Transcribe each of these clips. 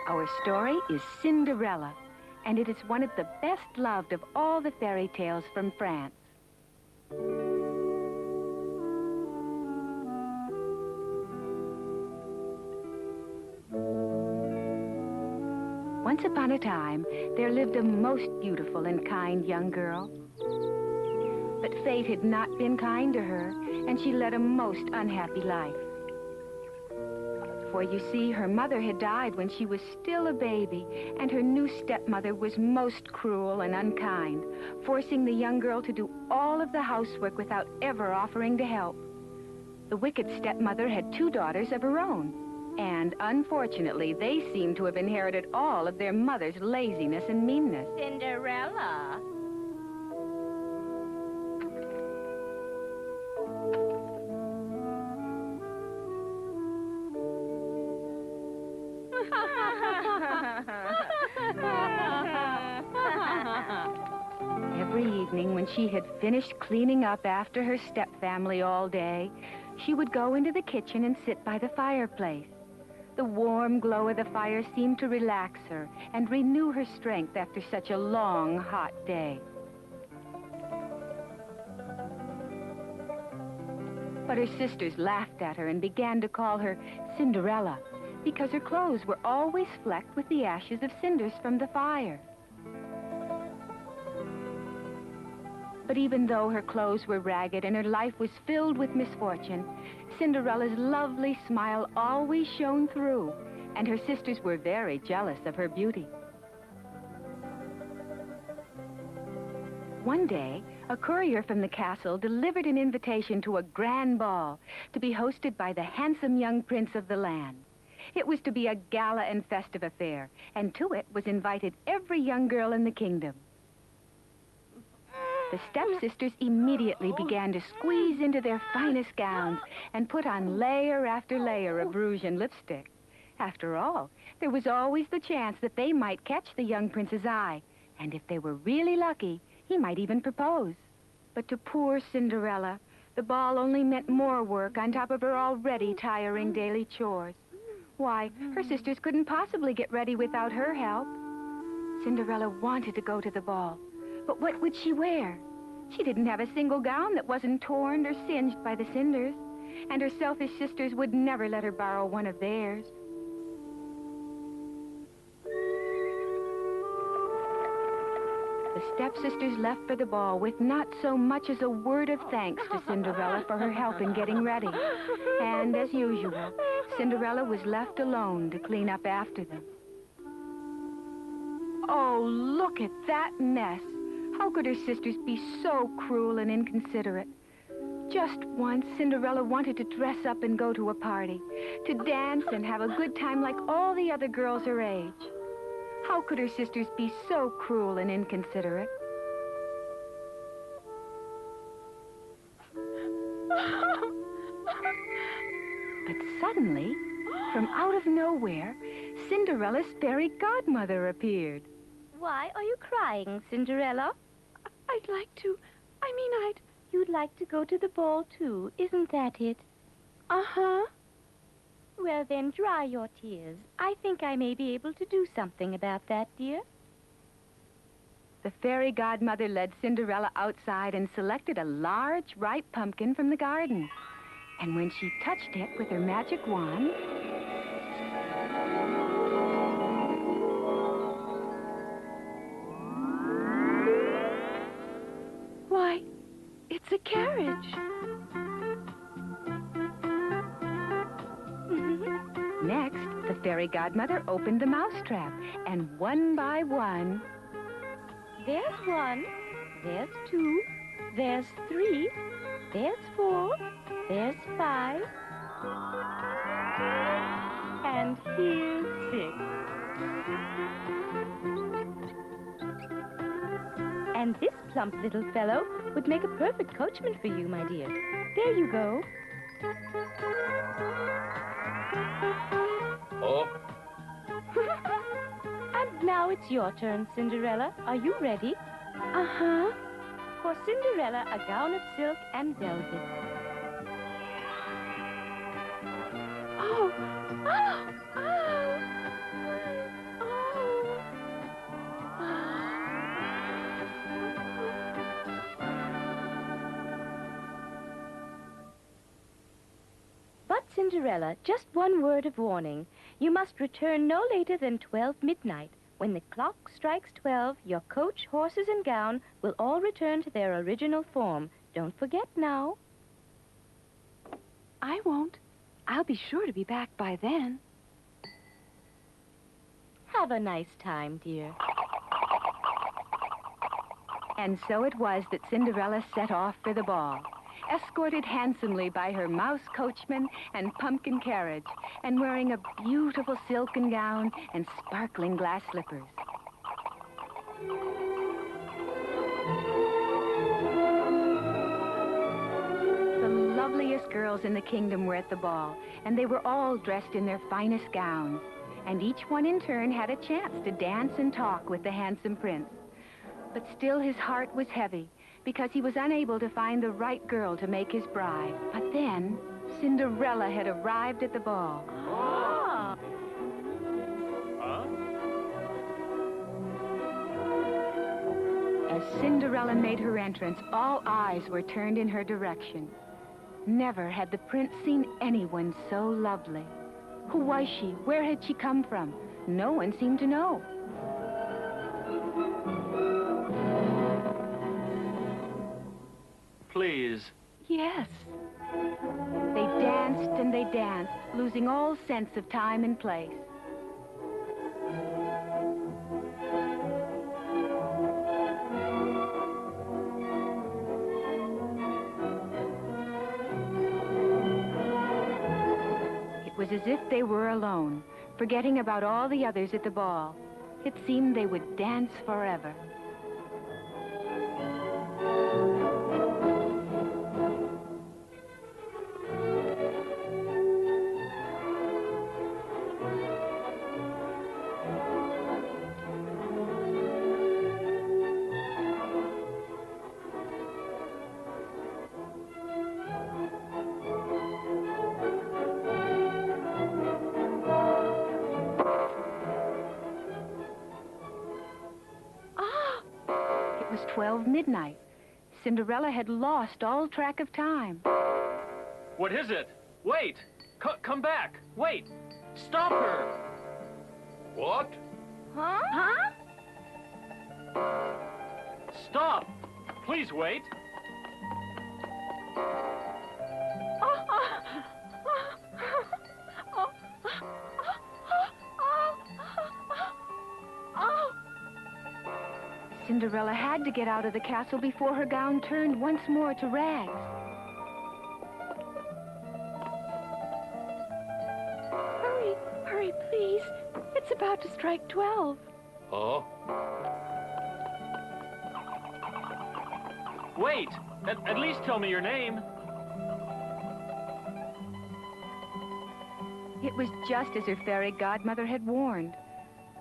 Our story is Cinderella, and it is one of the best loved of all the fairy tales from France. Once upon a time, there lived a most beautiful and kind young girl. But fate had not been kind to her, and she led a most unhappy life. For you see, her mother had died when she was still a baby, and her new stepmother was most cruel and unkind, forcing the young girl to do all of the housework without ever offering to help. The wicked stepmother had 2 daughters of her own, and unfortunately, they seemed to have inherited all of their mother's laziness and meanness. Cinderella. Every evening when she had finished cleaning up after her stepfamily all day, she would go into the kitchen and sit by the fireplace. The warm glow of the fire seemed to relax her and renew her strength after such a long, hot day. But her sisters laughed at her and began to call her Cinderella because her clothes were always flecked with the ashes of cinders from the fire. But even though her clothes were ragged and her life was filled with misfortune, Cinderella's lovely smile always shone through, and her sisters were very jealous of her beauty. One day, a courier from the castle delivered an invitation to a grand ball to be hosted by the handsome young prince of the land. It was to be a gala and festive affair, and to it was invited every young girl in the kingdom. The stepsisters immediately began to squeeze into their finest gowns and put on layer after layer of rouge and lipstick. After all, there was always the chance that they might catch the young prince's eye, and if they were really lucky, he might even propose. But to poor Cinderella, the ball only meant more work on top of her already tiring daily chores. Why, her sisters couldn't possibly get ready without her help. Cinderella wanted to go to the ball, but what would she wear? She didn't have a single gown that wasn't torn or singed by the cinders, and her selfish sisters would never let her borrow one of theirs. The stepsisters left for the ball with not so much as a word of thanks to Cinderella for her help in getting ready. And as usual, Cinderella was left alone to clean up after them. Oh, look at that mess. How could her sisters be so cruel and inconsiderate? Just once, Cinderella wanted to dress up and go to a party, to dance and have a good time like all the other girls her age. How could her sisters be so cruel and inconsiderate? But suddenly, from out of nowhere, Cinderella's fairy godmother appeared. Why are you crying, Cinderella? You'd like to go to the ball, too, isn't that it? Uh-huh. Well, then, dry your tears. I think I may be able to do something about that, dear. The fairy godmother led Cinderella outside and selected a large, ripe pumpkin from the garden. And when she touched it with her magic wand, Why, it's a carriage. next, the fairy godmother opened the mousetrap, and one by one... There's 1, there's 2, there's 3, there's 4, there's 5, and here's 6. And this plump little fellow would make a perfect coachman for you, my dear. There you go. Oh. And now it's your turn, Cinderella. Are you ready? Uh-huh. For Cinderella, a gown of silk and velvet. Oh, oh, oh. Cinderella, just one word of warning. You must return no later than 12 midnight. When the clock strikes 12, your coach, horses, and gown will all return to their original form. Don't forget now. I won't. I'll be sure to be back by then. Have a nice time, dear. And so it was that Cinderella set off for the ball, escorted handsomely by her mouse coachman and pumpkin carriage, and wearing a beautiful silken gown and sparkling glass slippers. The loveliest girls in the kingdom were at the ball, and they were all dressed in their finest gowns, and each one in turn had a chance to dance and talk with the handsome prince. But still his heart was heavy, because he was unable to find the right girl to make his bride. But then, Cinderella had arrived at the ball. Ah. As Cinderella made her entrance, all eyes were turned in her direction. Never had the prince seen anyone so lovely. Who was she? Where had she come from? No one seemed to know. Please. Yes. They danced and they danced, losing all sense of time and place. It was as if they were alone, forgetting about all the others at the ball. It seemed they would dance forever. It was 12 midnight. Cinderella had lost all track of time. What is it? Wait! Come back! Wait! Stop her! What? Huh? Stop! Please wait! Cinderella had to get out of the castle before her gown turned once more to rags. Hurry, hurry, please. It's about to strike 12. Huh? Wait! At least tell me your name. It was just as her fairy godmother had warned.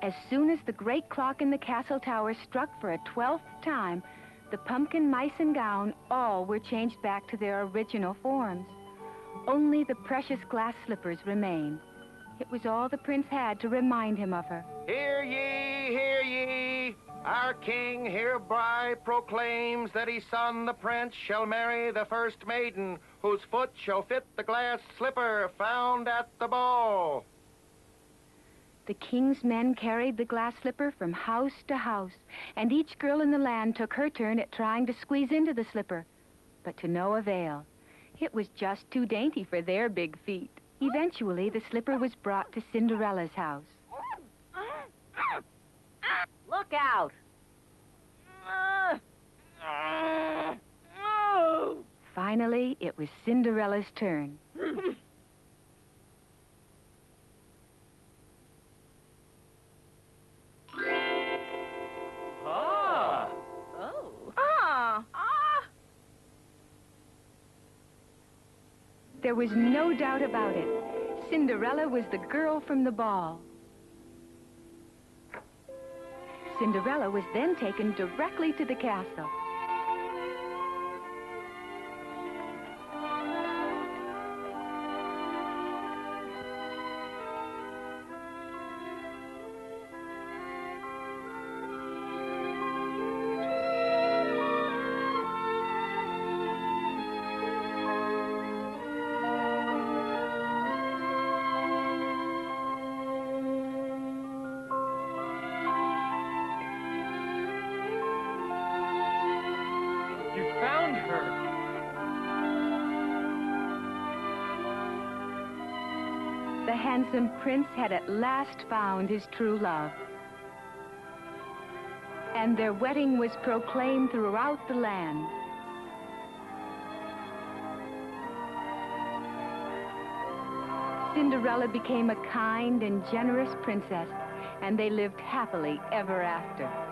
As soon as the great clock in the castle tower struck for a 12th time, the pumpkin, mice, and gown all were changed back to their original forms. Only the precious glass slippers remained. It was all the prince had to remind him of her. Hear ye, hear ye. Our king hereby proclaims that his son, the prince, shall marry the first maiden, whose foot shall fit the glass slipper found at the ball. The king's men carried the glass slipper from house to house, and each girl in the land took her turn at trying to squeeze into the slipper, but to no avail. It was just too dainty for their big feet. Eventually, the slipper was brought to Cinderella's house. Look out! Finally, it was Cinderella's turn. There was no doubt about it. Cinderella was the girl from the ball. Cinderella was then taken directly to the castle. The handsome prince had at last found his true love. And their wedding was proclaimed throughout the land. Cinderella became a kind and generous princess, and they lived happily ever after.